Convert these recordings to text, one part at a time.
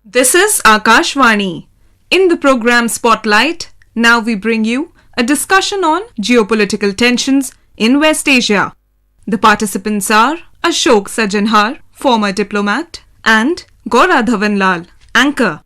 This is Akashvani. In the program Spotlight, now we bring you a discussion on geopolitical tensions in West Asia. The participants are Ashok Sajanhar, former diplomat, and Gaura Dhawanlal, anchor.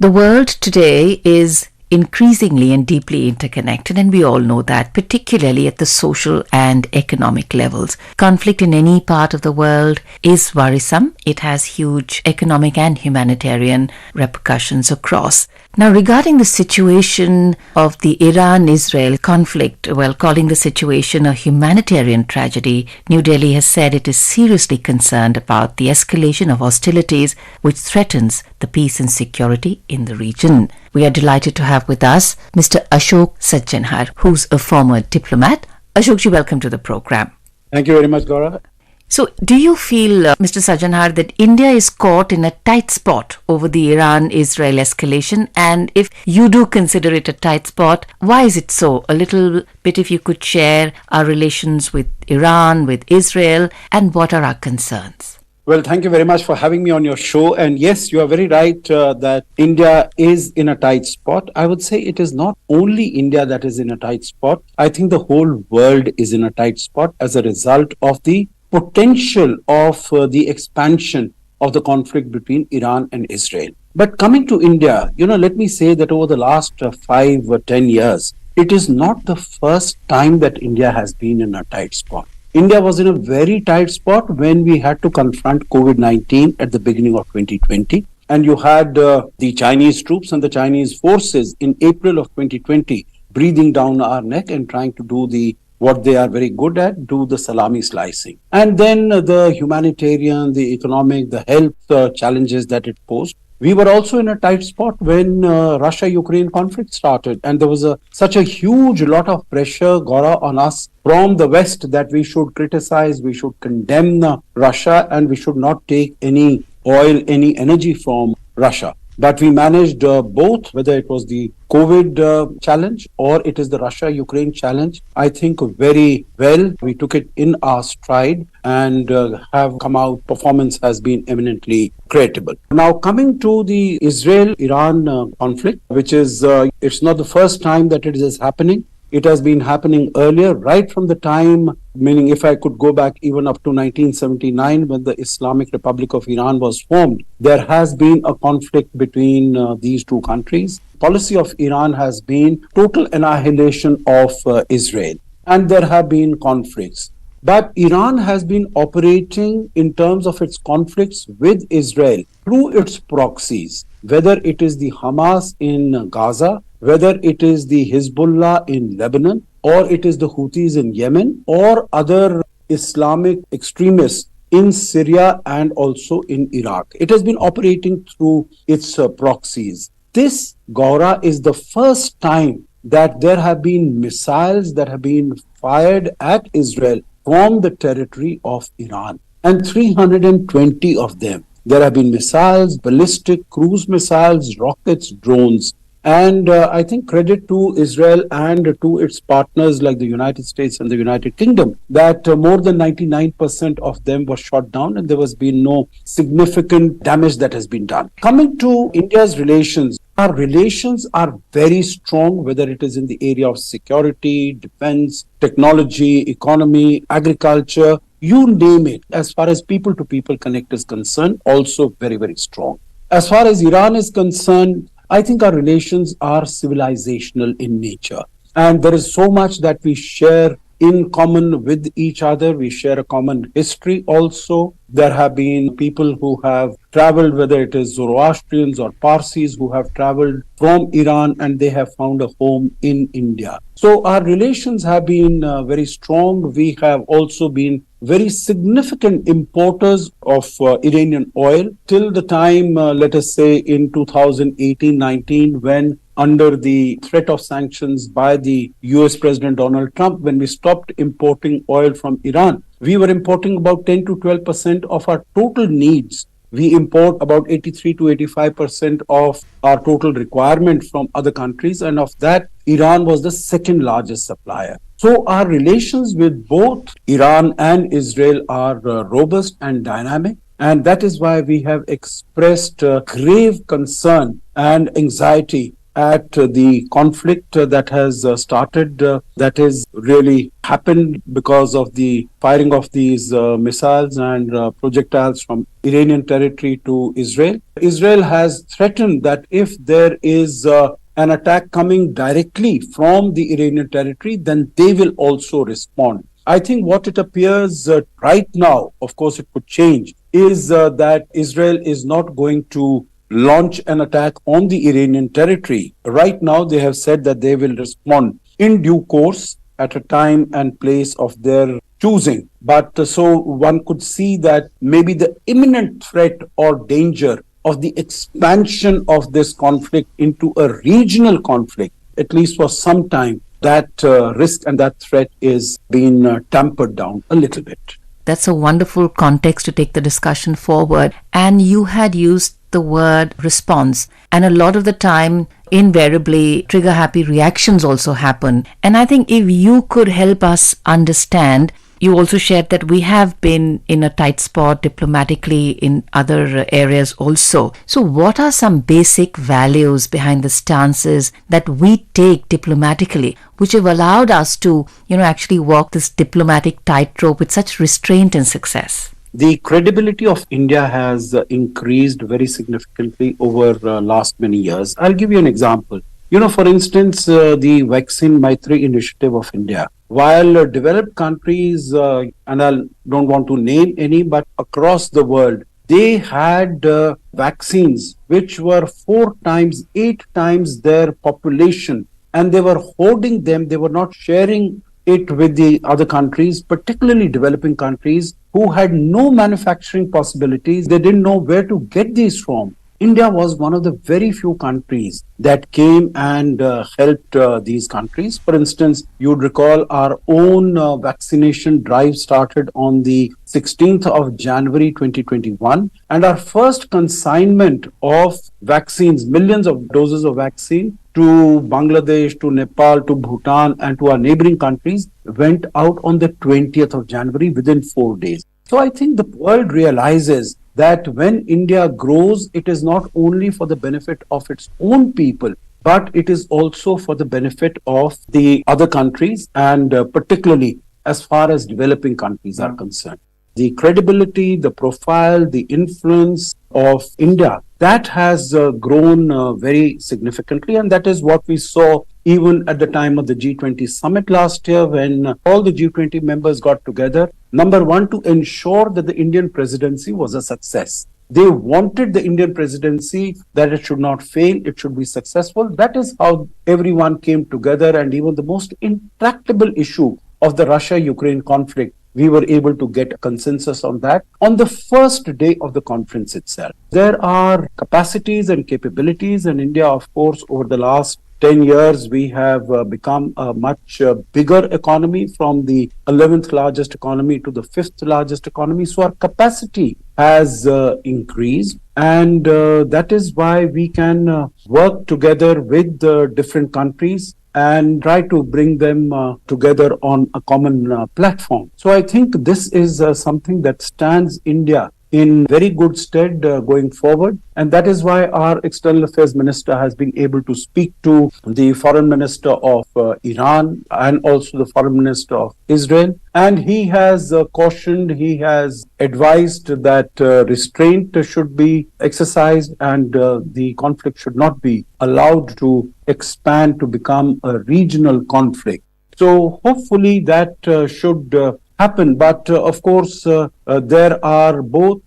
The world today is increasingly and deeply interconnected, and we all know that, particularly at the social and economic levels. Conflict in any part of the world is worrisome. It has huge economic and humanitarian repercussions across. Now, regarding the situation of the Iran-Israel conflict, while calling the situation a humanitarian tragedy, New Delhi has said it is seriously concerned about the escalation of hostilities which threatens the peace and security in the region. We are delighted to have with us Mr. Ashok Sajanhar, who's a former diplomat. Ashokji, welcome to the program. Thank you very much, Gaura. So, do you feel, Mr. Sajanhar, that India is caught in a tight spot over the Iran-Israel escalation? And if you do consider it a tight spot, why is it so? A little bit, if you could share our relations with Iran, with Israel, and what are our concerns? Well, thank you very much for having me on your show. And yes, you are very right that India is in a tight spot. I would say it is not only India that is in a tight spot. I think the whole world is in a tight spot as a result of the potential of the expansion of the conflict between Iran and Israel. But coming to India, let me say that over the last 5 or 10 years, it is not the first time that India has been in a tight spot. India was in a very tight spot when we had to confront COVID-19 at the beginning of 2020. And you had the Chinese troops and the Chinese forces in April of 2020 breathing down our neck and trying to do what they are very good at, do the salami slicing. And then the humanitarian, the economic, the health challenges that it posed. We were also in a tight spot when Russia-Ukraine conflict started. And there was such a huge lot of pressure, Gaura, on us from the West that we should criticize, we should condemn Russia, and we should not take any oil, any energy from Russia. But we managed both, whether it was the COVID challenge or it is the Russia-Ukraine challenge, I think very well. We took it in our stride and have come out. Performance has been eminently creditable. Now, coming to the Israel-Iran conflict, which is, it's not the first time that it is happening. It has been happening earlier, right from the time, meaning if I could go back even up to 1979 when the Islamic Republic of Iran was formed, there has been a conflict between these two countries. Policy of Iran has been total annihilation of Israel, and there have been conflicts. But Iran has been operating in terms of its conflicts with Israel through its proxies, whether it is the Hamas in Gaza, whether it is the Hezbollah in Lebanon, or it is the Houthis in Yemen, or other Islamic extremists in Syria and also in Iraq. It has been operating through its proxies. This, Gaura, is the first time that there have been missiles that have been fired at Israel from the territory of Iran, and 320 of them. There have been missiles, ballistic, cruise missiles, rockets, drones. And I think credit to Israel and to its partners like the United States and the United Kingdom that more than 99% of them were shot down and there has been no significant damage that has been done. Coming to India's relations, our relations are very strong, whether it is in the area of security, defense, technology, economy, agriculture, you name it. As far as people-to-people connect is concerned, also very, very strong. As far as Iran is concerned, I think our relations are civilizational in nature. And there is so much that we share in common with each other. We share a common history also. There have been people who have traveled, whether it is Zoroastrians or Parsis, who have traveled from Iran and they have found a home in India. So our relations have been very strong. We have also been very significant importers of Iranian oil till the time, let us say in 2018-19, when under the threat of sanctions by the US President Donald Trump, when we stopped importing oil from Iran, we were importing about 10 to 12% of our total needs. We import about 83 to 85% of our total requirement from other countries, and of that, Iran was the second largest supplier. So our relations with both Iran and Israel are robust and dynamic. And that is why we have expressed grave concern and anxiety at the conflict that has started, that is really happened because of the firing of these missiles and projectiles from Iranian territory to Israel. Israel has threatened that if there is an attack coming directly from the Iranian territory, then they will also respond. I think what it appears right now, of course it could change, is that Israel is not going to launch an attack on the Iranian territory. Right now, they have said that they will respond in due course at a time and place of their choosing. But so one could see that maybe the imminent threat or danger of the expansion of this conflict into a regional conflict, at least for some time, that risk and that threat is being tampered down a little bit. That's a wonderful context to take the discussion forward. And you had used the word response. And a lot of the time, invariably, trigger happy reactions also happen. And I think if you could help us understand, you also shared that we have been in a tight spot diplomatically in other areas also. So what are some basic values behind the stances that we take diplomatically, which have allowed us to, actually walk this diplomatic tightrope with such restraint and success? The credibility of India has increased very significantly over last many years. I'll give you an example. For instance, the Vaccine Maitri initiative of India. While developed countries, and I don't want to name any, but across the world, they had vaccines which were 4 times, 8 times their population, and they were hoarding them. They were not sharing it with the other countries, particularly developing countries who had no manufacturing possibilities. They didn't know where to get these from. India was one of the very few countries that came and helped these countries. For instance, you'd recall our own vaccination drive started on the 16th of January 2021, and our first consignment of vaccines, millions of doses of vaccine to Bangladesh, to Nepal, to Bhutan, and to our neighboring countries went out on the 20th of January within 4 days. So I think the world realizes that when India grows, it is not only for the benefit of its own people, but it is also for the benefit of the other countries, and particularly as far as developing countries are concerned. The credibility, the profile, the influence of India, that has grown very significantly, and that is what we saw even at the time of the G20 summit last year, when all the G20 members got together. Number one, to ensure that the Indian presidency was a success. They wanted the Indian presidency that it should not fail, it should be successful. That is how everyone came together, and even the most intractable issue of the Russia-Ukraine conflict, we were able to get a consensus on that on the first day of the conference itself. There are capacities and capabilities in India, of course. Over the last 10 years, we have become a much bigger economy, from the 11th largest economy to the 5th largest economy. So our capacity has increased, and that is why we can work together with different countries and try to bring them together on a common platform. So I think this is something that stands India in very good stead going forward. And that is why our External Affairs Minister has been able to speak to the Foreign Minister of Iran and also the Foreign Minister of Israel. And he has cautioned, he has advised that restraint should be exercised, and the conflict should not be allowed to expand to become a regional conflict. So hopefully that should happen. But of course, there are both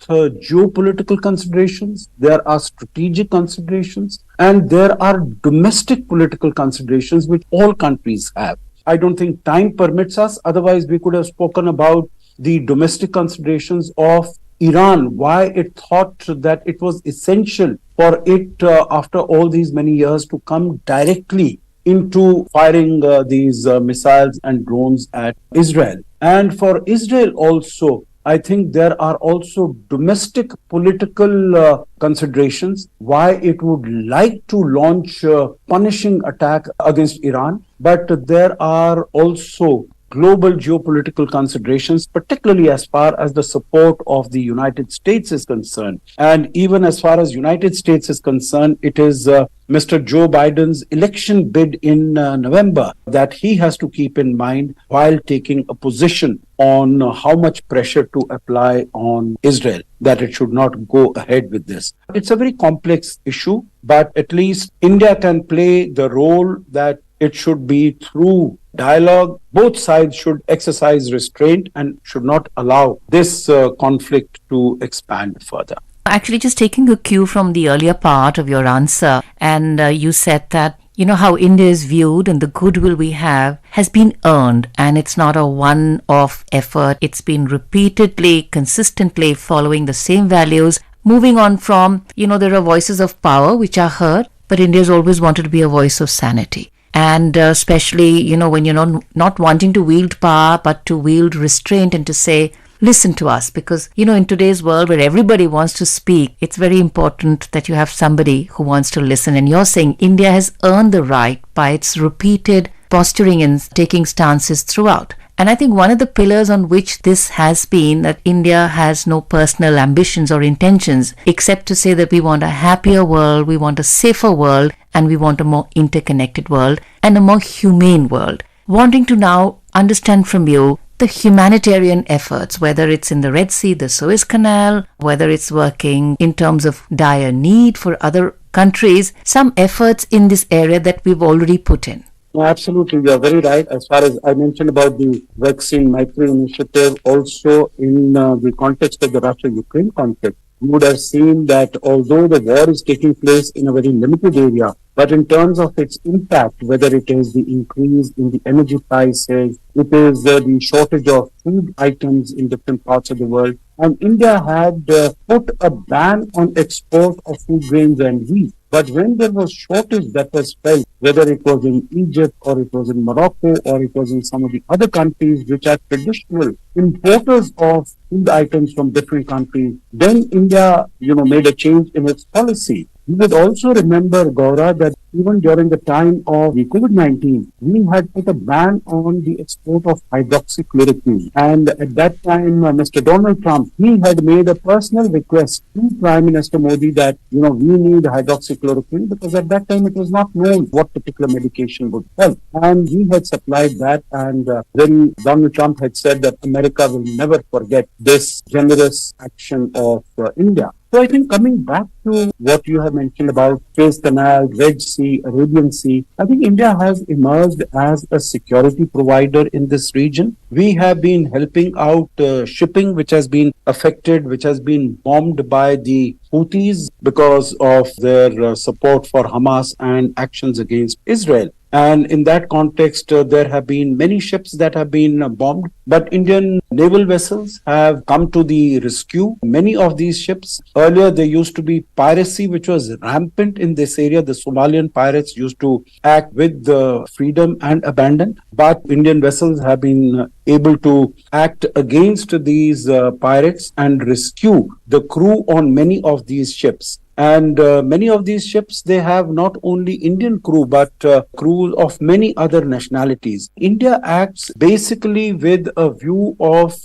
geopolitical considerations, there are strategic considerations, and there are domestic political considerations which all countries have. I don't think time permits us. Otherwise, we could have spoken about the domestic considerations of Iran, why it thought that it was essential for it, after all these many years, to come directly into firing these missiles and drones at Israel. And for Israel also, I think there are also domestic political considerations why it would like to launch a punishing attack against Iran. But there are also global geopolitical considerations, particularly as far as the support of the United States is concerned. And even as far as United States is concerned, it is Mr. Joe Biden's election bid in November that he has to keep in mind while taking a position on how much pressure to apply on Israel, that it should not go ahead with this. It's a very complex issue, but at least India can play the role that it should be through dialogue. Both sides should exercise restraint and should not allow this conflict to expand further. Actually, just taking a cue from the earlier part of your answer, and you said that, how India is viewed and the goodwill we have has been earned, and it's not a one-off effort. It's been repeatedly, consistently following the same values, moving on from, there are voices of power which are heard, but India's always wanted to be a voice of sanity. And especially, when you're not wanting to wield power, but to wield restraint and to say, listen to us, because, in today's world where everybody wants to speak, it's very important that you have somebody who wants to listen. And you're saying India has earned the right by its repeated posturing and taking stances throughout. And I think one of the pillars on which this has been that India has no personal ambitions or intentions except to say that we want a happier world, we want a safer world, and we want a more interconnected world and a more humane world. Wanting to now understand from you the humanitarian efforts, whether it's in the Red Sea, the Suez Canal, whether it's working in terms of dire need for other countries, some efforts in this area that we've already put in. No, absolutely, you are very right. As far as I mentioned about the vaccine micro initiative, also in the context of the Russia-Ukraine conflict, you would have seen that although the war is taking place in a very limited area, but in terms of its impact, whether it is the increase in the energy prices, it is the shortage of food items in different parts of the world, and India had put a ban on export of food grains and wheat. But when there was shortage that was felt, whether it was in Egypt or it was in Morocco or it was in some of the other countries which are traditional importers of food items from different countries, then India, made a change in its policy. You would also remember, Gaura, that even during the time of the COVID-19, we had put a ban on the export of hydroxychloroquine. And at that time, Mr. Donald Trump, he had made a personal request to Prime Minister Modi that, we need hydroxychloroquine, because at that time it was not known what particular medication would help. And he had supplied that, and then Donald Trump had said that America will never forget this generous action of India. So I think coming back to what you have mentioned about Suez Canal, Red Sea, Arabian Sea, I think India has emerged as a security provider in this region. We have been helping out shipping which has been affected, which has been bombed by the Houthis because of their support for Hamas and actions against Israel. And in that context, there have been many ships that have been bombed, but Indian naval vessels have come to the rescue. Many of these ships, earlier there used to be piracy, which was rampant in this area. The Somalian pirates used to act with freedom and abandon, but Indian vessels have been able to act against these pirates and rescue the crew on many of these ships. And many of these ships, they have not only Indian crew, but crews of many other nationalities. India acts basically with a view of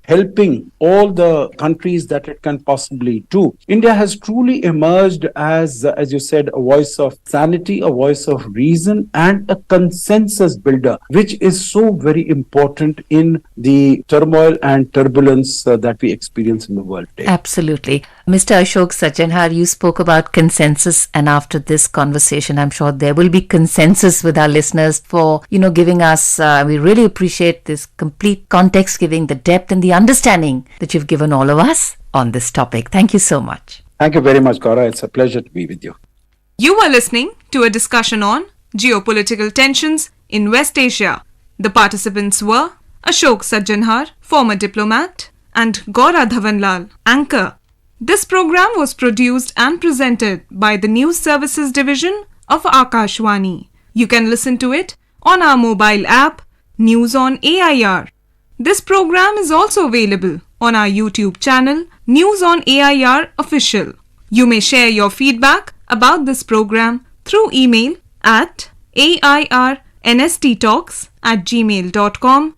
helping all the countries that it can possibly do. India has truly emerged as you said, a voice of sanity, a voice of reason, and a consensus builder, which is so very important in the turmoil and turbulence that we experience in the world today. Absolutely. Mr. Ashok Sajjanhar, you spoke about consensus, and after this conversation, I'm sure there will be consensus with our listeners for, giving us, we really appreciate this complete context, giving the depth and the understanding that you've given all of us on this topic. Thank you so much. Thank you very much, Gaura. It's a pleasure to be with you. You are listening to a discussion on geopolitical tensions in West Asia. The participants were Ashok Sajjanhar, former diplomat, and Gaura Dhawanlal, anchor. This program was produced and presented by the News Services Division of Akashvani. You can listen to it on our mobile app, News on AIR. This program is also available on our YouTube channel, News on AIR Official. You may share your feedback about this program through email at airnsttalks@gmail.com